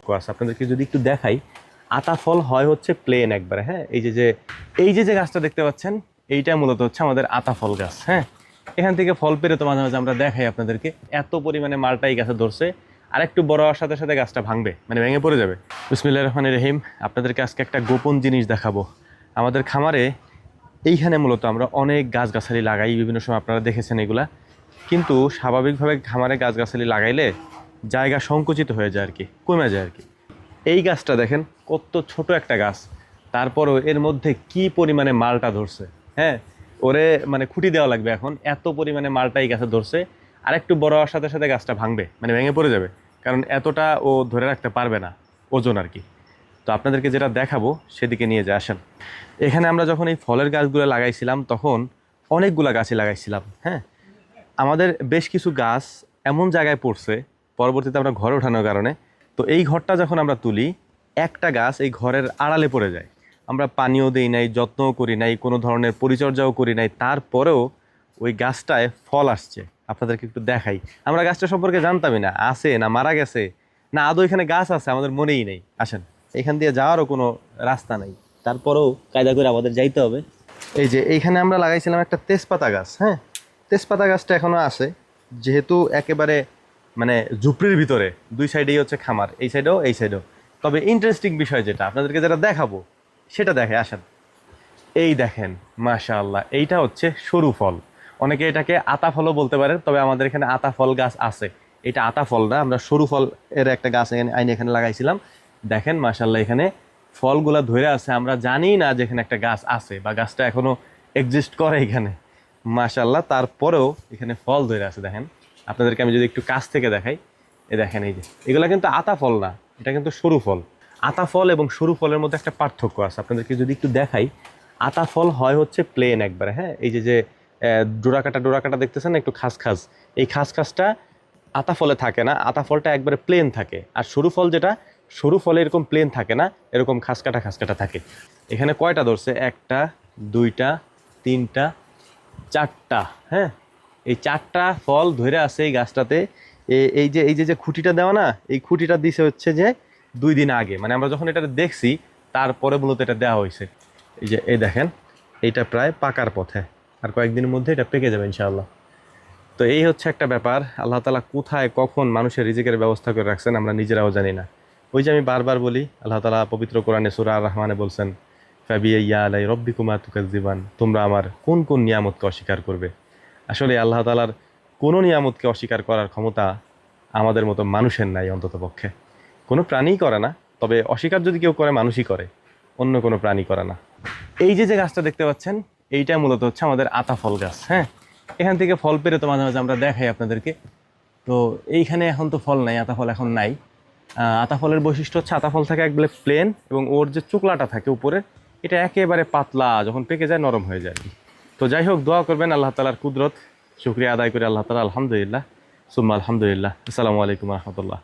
পার্থক্য আছে আপনাদেরকে যদি একটু দেখাই। আতা ফল হয় হচ্ছে প্লেন একবারে, হ্যাঁ। এই যে গাছটা দেখতে পাচ্ছেন, এইটা মূলত হচ্ছে আমাদের আতা ফল গাছ, হ্যাঁ। এখান থেকে ফল পেরে তো মাঝে মাঝে আমরা দেখাই আপনাদেরকে, এত পরিমাণে মালটা এই গাছে ধরছে। আর একটু বড় হওয়ার সাথে সাথে গাছটা ভাঙবে, মানে ভেঙে পড়ে যাবে। বিসমিল্লাহির রহমানির রহিম। আপনাদেরকে আজকে একটা গোপন জিনিস দেখাবো। আমাদের খামারে এইখানে মূলত আমরা অনেক গাছগাছালি লাগাই, বিভিন্ন সময় আপনারা দেখেছেন এগুলা। কিন্তু স্বাভাবিকভাবে খামারে গাছগাছালি লাগাইলে জায়গা সংকুচিত হয়ে যায় আর কি, কমে যায় আর কি। এই গাছটা দেখেন কত ছোট একটা গাছ, তারপরও এর মধ্যে কি পরিমাণে মালটা ধরছে, হ্যাঁ। ওরে মানে খুঁটি দেওয়া লাগবে এখন, এত পরিমাণে মালটা এই গাছে ধরছে। আর একটু বড় হওয়ার সাথে সাথে গাছটা ভাঙবে, মানে ভেঙে পড়ে যাবে, কারণ এতটা ও ধরে রাখতে পারবে না ওজন আর কি। তো আপনাদেরকে যেটা দেখাবো সেদিকে নিয়ে যায় আসেন। এখানে আমরা যখন এই ফলের গাছগুলো লাগাইছিলাম তখন অনেকগুলা গাছই লাগাইছিলাম, হ্যাঁ। আমাদের বেশ কিছু গাছ এমন জায়গায় পড়ছে, পরবর্তীতে আমরা ঘরে ওঠানোর কারণে, তো এই ঘরটা যখন আমরা তুলি, একটা গাছ এই ঘরের আড়ালে পড়ে যায়। আমরা পানিও দেই নাই, যত্নও করি নাই, কোনো ধরনের পরিচর্যাও করি নাই, তারপরেও ওই গাছটায় ফল আসছে। আপনাদেরকে একটু দেখাই। আমরা গাছটা সম্পর্কে জানতামই না, আছে না মারা গেছে না আদৌ এখানে গাছ আছে আমাদের মনেই নেই। আসেন, এখান দিয়ে যাওয়ারও কোনো রাস্তা নাই, তারপরেও কায়দা করে আমাদের যাইতে হবে। এই যে এইখানে আমরা লাগাইছিলাম একটা তেজপাতা গাছ, হ্যাঁ। তেজপাতা গাছটা এখনো আছে, যেহেতু একেবারে মানে ঝুপড়ির ভিতরে, দুই সাইডেই হচ্ছে খামার, এই সাইডেও এই সাইডেও। তবে ইন্টারেস্টিং বিষয় যেটা আপনাদেরকে যেটা দেখাবো সেটা দেখে আসেন। এই দেখেন, মাশাআল্লাহ, এইটা হচ্ছে সরু ফল। অনেকে এটাকে আতা ফলও বলতে পারেন, তবে আমাদের এখানে আতা ফল গাছ আছে। এটা আতা ফল না, আমরা সরু ফল এর একটা গাছ আইনে এখানে লাগাইছিলাম। দেখেন মাশাআল্লাহ, এখানে ফলগুলা ধরে আছে। আমরা জানি না যে এখানে একটা গাছ আছে বা গাছটা এখনো এক্সিস্ট করে এখানে, মাশাআল্লাহ। তারপরেও এখানে ফল ধরে আছে দেখেন। আপনাদেরকে আমি যদি একটু কাছ থেকে দেখাই, দেখেন এই যে এগুলা কিন্তু আতা ফল না, এটা কিন্তু সরু ফল। আতা ফল এবং সরু ফলের মধ্যে একটা পার্থক্য আছে, আপনাদেরকে যদি একটু দেখাই। আতা ফল হয় হচ্ছে প্লেন একবারে, হ্যাঁ। এই যে ডোরাকাটা দেখতেছেন না, একটু খাস খাস, এই খাস খাসটা আতা ফলে থাকে না। আতা ফলটা একবারে প্লেন থাকে। আর সরু ফল যেটা, সরু ফলে এরকম প্লেন থাকে না, এরকম খাসকাটা থাকে। এখানে কয়টা ধরছে? একটা, দুইটা, তিনটা, চারটা, হ্যাঁ। এই চারটা ফল ধরে আছে এই গাছটাতে। এই যে খুঁটিটা দেওয়া না, এই খুঁটিটা দিছে হচ্ছে যে 2 দিন আগে, মানে আমরা যখন এটা দেখছি তারপরে মূলত এটা দেওয়া হয়েছে। এই দেখেন, এইটা প্রায় পাকার পথে, আর কয়েকদিনের মধ্যে এটা পেকে যাবে ইনশাআল্লাহ। তো এই হচ্ছে একটা ব্যাপার, আল্লাহ তাআলা কোথায় কখন মানুষের রিজিকের ব্যবস্থা করে রাখছেন আমরা নিজেরাও জানি না। ওই যে আমি বারবার বলি, আল্লাহ তাআলা পবিত্র কোরআনে সূরা আর রহমানে বলছেন, ফাবিআইয়ি আলাই রব্বিকুমা তুকাজ্জিবান, তোমরা আমার কোন কোন নিয়ামতকে অস্বীকার করবে। আসলে আল্লাহ তাআলার কোনো নিয়ামতকে অস্বীকার করার ক্ষমতা আমাদের মতো মানুষের নাই, অন্তত পক্ষে কোনো প্রাণীই করে না। তবে অস্বীকার যদি কেউ করে, মানুষই করে, অন্য কোনো প্রাণী করে না। এই যে গাছটা দেখতে পাচ্ছেন, এইটা মূলত হচ্ছে আমাদের আতা ফল গাছ, হ্যাঁ। এখান থেকে ফল পেরে তো মাঝে মাঝে আমরা দেখাই আপনাদেরকে। তো এইখানে এখন তো ফল নাই, আতা ফল এখন নাই। আতা ফলের বৈশিষ্ট্য হচ্ছে আতা ফল থাকে একবারে প্লেন, এবং ওর যে চোকলাটা থাকে উপরে, এটা একেবারে পাতলা, যখন পেকে যায় নরম হয়ে যায়। তো যাই হোক, দোয়া করবেন আল্লাহ তাআলার কুদরত শুকরিয়া আদায় করে। আল্লাহ তাআলা আলহামদুলিল্লাহ, সুম্মা আলহামদুলিল্লাহ। আসসালামু আলাইকুম রহমতুল্লাহ।